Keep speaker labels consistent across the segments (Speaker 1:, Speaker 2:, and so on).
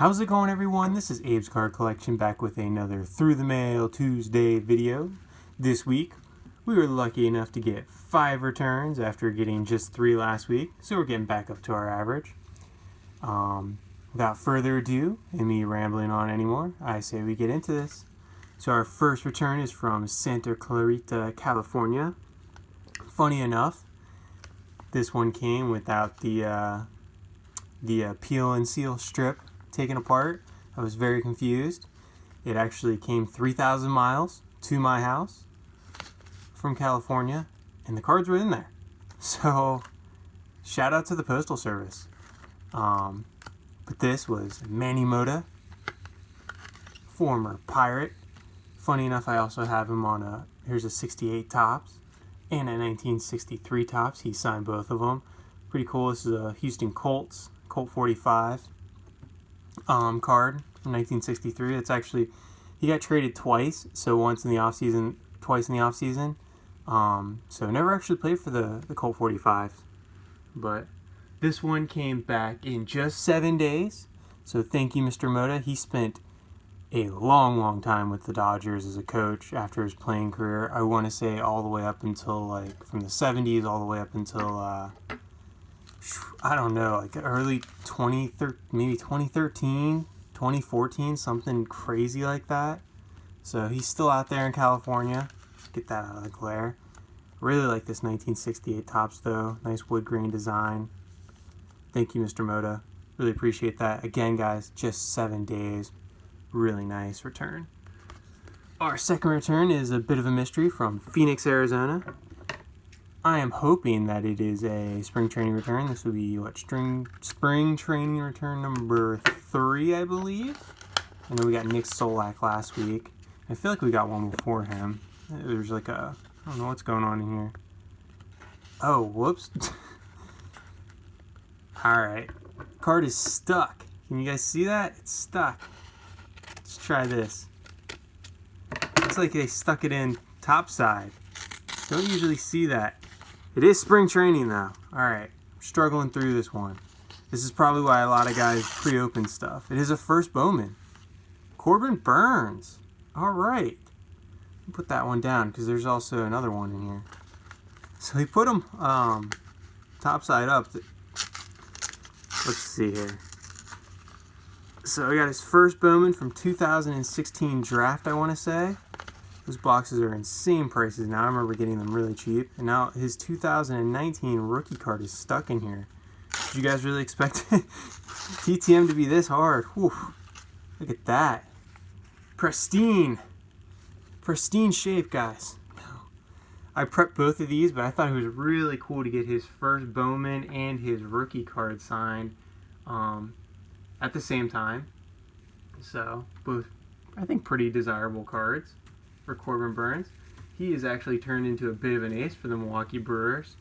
Speaker 1: How's it going, everyone? This is Abe's Card Collection back with another Through the Mail Tuesday video. This week, we were lucky enough to get 5 returns after getting just 3 last week, so we're getting back up to our average. Without further ado, and me rambling on anymore, I say we get into this. So our first return is from Santa Clarita, California. Funny enough, this one came without the peel and seal strip taken apart. I was very confused. It actually came 3,000 miles to my house from California, and the cards were in there. So, shout out to the Postal Service. But this was Manny Mota, former Pirate. Funny enough, I also have him on here's a 68 Topps and a 1963 Topps. He signed both of them. Pretty cool. This is a Houston Colts, Colt 45 card from 1963. It's actually, he got traded twice, so once in the off season, twice in the off season. So never actually played for the Colt 45s, but this one came back in just 7 days. So thank you, Mr. Mota. He spent a long time with the Dodgers as a coach after his playing career. I want to say all the way up until like from the 70s all the way up until I don't know, like early 2013, 2014, something crazy like that. So he's still out there in California. Get that out of the glare. Really like this 1968 Topps though. Nice wood grain design. Thank you, Mr. Mota. Really appreciate that. Again, guys, just 7 days. Really nice return. Our second return is a bit of a mystery from Phoenix, Arizona. I am hoping that it is a spring training return. This will be spring training return number 3, I believe. I know we got Nick Solak last week. I feel like we got one before him. There's like I don't know what's going on in here. Oh, whoops. Alright. Card is stuck. Can you guys see that? It's stuck. Let's try this. Looks like they stuck it in topside. Don't usually see that. It is spring training though. Alright, struggling through this one. This is probably why a lot of guys pre-open stuff. It is a first Bowman. Corbin Burns. Alright. Put that one down because there's also another one in here. So he put them topside up. Let's see here. So I got his first Bowman from 2016 draft, I want to say. Those boxes are insane prices now. I remember getting them really cheap. And now his 2019 rookie card is stuck in here. Did you guys really expect TTM to be this hard? Whew. Look at that. Pristine. Pristine shape, guys. I prepped both of these, but I thought it was really cool to get his first Bowman and his rookie card signed at the same time. So, both, I think, pretty desirable cards for Corbin Burns. He has actually turned into a bit of an ace for the Milwaukee Brewers.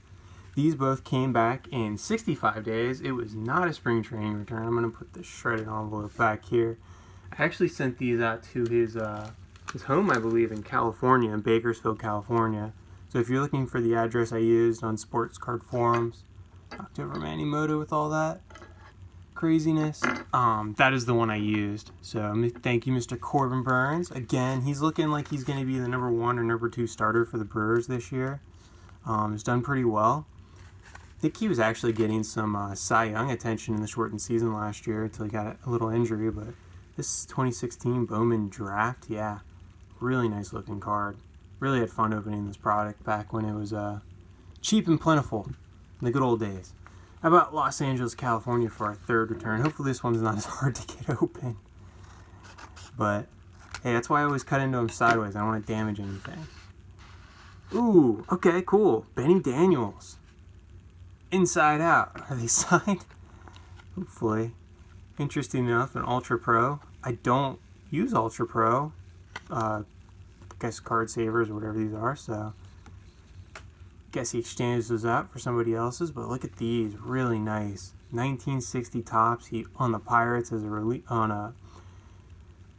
Speaker 1: These both came back in 65 days. It was not a spring training return. I'm going to put the shredded envelope back here. I actually sent these out to his home, I believe, in California, in Bakersfield, California. So if you're looking for the address I used on Sports Card Forums, October Manny Mota with all that craziness, that is the one I used. So thank you, Mr. Corbin Burns. Again, he's looking like he's going to be the number 1 or number 2 starter for the Brewers this year. He's done pretty well. I think he was actually getting some Cy Young attention in the shortened season last year until he got a little injury. But this 2016 Bowman draft, yeah, really nice looking card. Really had fun opening this product back when it was cheap and plentiful in the good old days. How about Los Angeles, California for our third return? Hopefully this one's not as hard to get open. But, hey, that's why I always cut into them sideways. I don't want to damage anything. Ooh, okay, cool. Benny Daniels. Inside Out. Are they signed? Hopefully. Interesting enough, an Ultra Pro. I don't use Ultra Pro. I guess card savers or whatever these are, so guess he exchanged those out for somebody else's. But look at these, really nice 1960 Topps. He on the Pirates as a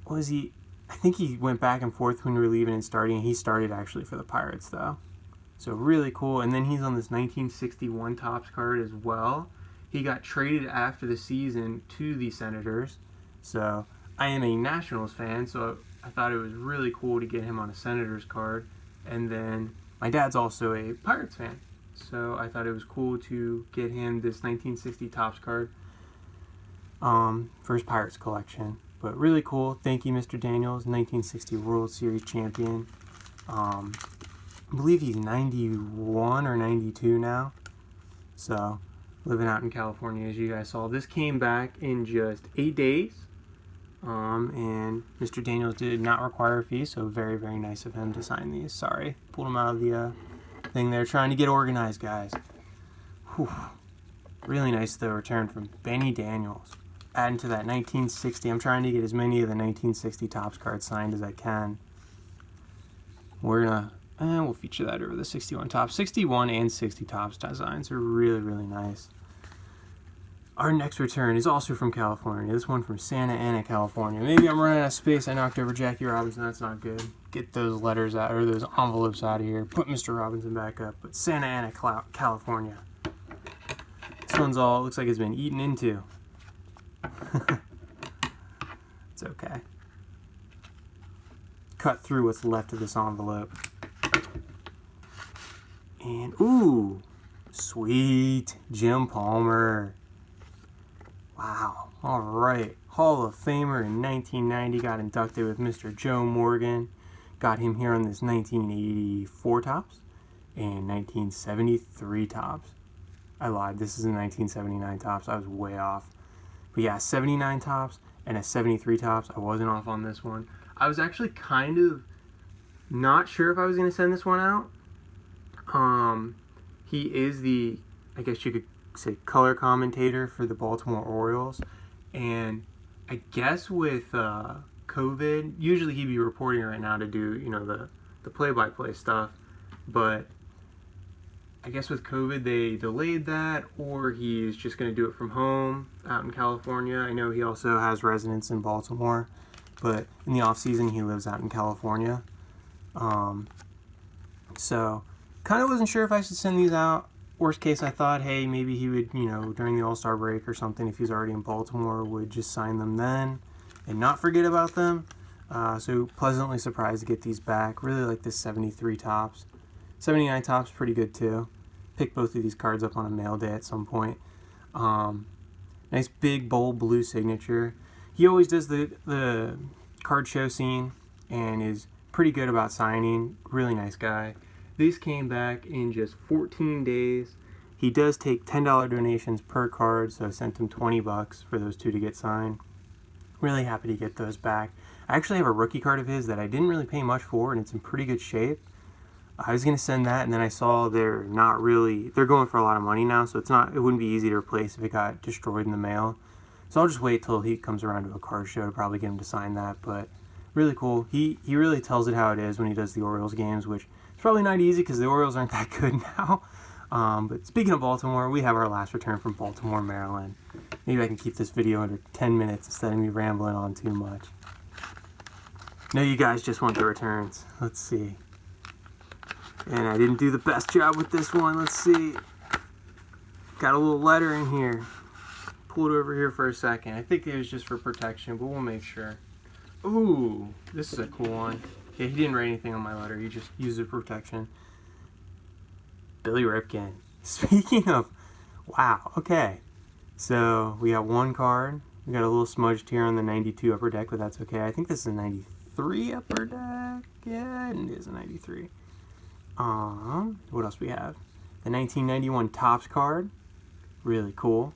Speaker 1: I think he went back and forth when relieving and starting. He started actually for the Pirates though, so really cool. And then he's on this 1961 Topps card as well. He got traded after the season to the Senators, So I am a Nationals fan, so I thought it was really cool to get him on a Senators card. And then my dad's also a Pirates fan, so I thought it was cool to get him this 1960 Topps card for his Pirates collection. But really cool. Thank you, Mr. Daniels, 1960 World Series champion. I believe he's 91 or 92 now. So, living out in California, as you guys saw. This came back in just 8 days. And Mr. Daniels did not require a fee, so very, very nice of him to sign these. Sorry, pulled him out of the thing there, trying to get organized, guys. Whew. Really nice, though, return from Benny Daniels. Adding to that 1960. I'm trying to get as many of the 1960 Topps cards signed as I can. We're gonna, we'll feature that over the 61 Topps. 61 and 60 Topps designs are really, really nice. Our next return is also from California. This one from Santa Ana, California. Maybe I'm running out of space. I knocked over Jackie Robinson. That's not good. Get those letters out, or those envelopes out of here. Put Mr. Robinson back up. But Santa Ana, California. This one's all, looks like it's been eaten into. It's okay. Cut through what's left of this envelope. And, ooh, sweet Jim Palmer. Wow. All right. Hall of Famer in 1990. Got inducted with Mr. Joe Morgan. Got him here on this 1984 Topps and 1973 Topps. I lied. This is a 1979 Topps. I was way off. But yeah, 79 Topps and a 73 Topps. I wasn't off on this one. I was actually kind of not sure if I was going to send this one out. He is the, I guess you could say, color commentator for the Baltimore Orioles. And I guess with COVID, usually he'd be reporting right now to do, you know, the play-by-play stuff. But I guess with COVID, they delayed that, or he's just going to do it from home out in California. I know he also has residence in Baltimore, but in the off-season, he lives out in California. So, kind of wasn't sure if I should send these out. Worst case, I thought, hey, maybe he would, you know, during the All-Star break or something, if he's already in Baltimore, would just sign them then and not forget about them. So, pleasantly surprised to get these back. Really like this 73 Topps. 79 Topps, pretty good too. Pick both of these cards up on a mail day at some point. Nice big bold blue signature. He always does the card show scene and is pretty good about signing. Really nice guy. These came back in just 14 days. He does take $10 donations per card, so I sent him $20 for those two to get signed. Really happy to get those back. I actually have a rookie card of his that I didn't really pay much for, and it's in pretty good shape. I was going to send that, and then I saw they're going for a lot of money now, so it wouldn't be easy to replace if it got destroyed in the mail. So I'll just wait till he comes around to a card show to probably get him to sign that, but really cool. He really tells it how it is when he does the Orioles games, which is probably not easy because the Orioles aren't that good now. But speaking of Baltimore, we have our last return from Baltimore, Maryland. Maybe I can keep this video under 10 minutes instead of me rambling on too much. No, you guys just want the returns. Let's see. And I didn't do the best job with this one. Let's see. Got a little letter in here. Pull it over here for a second. I think it was just for protection, but we'll make sure. Ooh, this is a cool one. Yeah, he didn't write anything on my letter. He just used it for protection. Billy Ripken. Speaking of, wow, okay. So we got one card. We got a little smudged here on the 92 upper deck, but that's okay. I think this is a 93 upper deck. Yeah, it is a 93. What else we have? The 1991 Topps card. Really cool.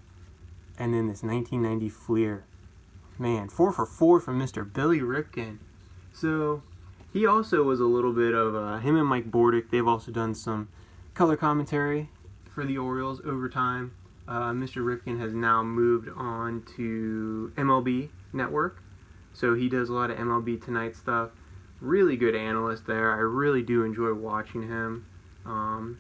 Speaker 1: And then this 1990 Fleer. Man, 4 for 4 from Mr. Billy Ripken. So, he also was a little bit of, him and Mike Bordick, they've also done some color commentary for the Orioles over time. Mr. Ripken has now moved on to MLB Network. So, he does a lot of MLB Tonight stuff. Really good analyst there. I really do enjoy watching him and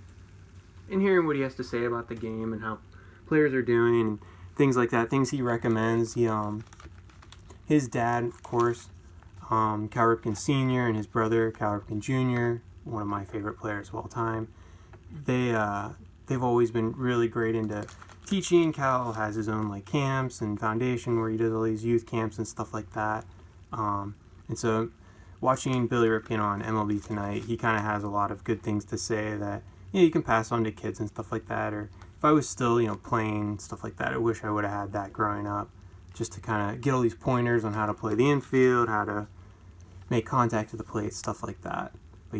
Speaker 1: hearing what he has to say about the game and how players are doing and things like that. Things he recommends. His dad, of course, Cal Ripken Sr. and his brother, Cal Ripken Jr., one of my favorite players of all time. They've always been really great into teaching. Cal has his own like camps and foundation where he does all these youth camps and stuff like that. And so watching Billy Ripken on MLB Tonight, he kind of has a lot of good things to say that you can pass on to kids and stuff like that. Or if I was still playing stuff like that, I wish I would have had that growing up, just to kind of get all these pointers on how to play the infield, how to make contact at the plate, stuff like that.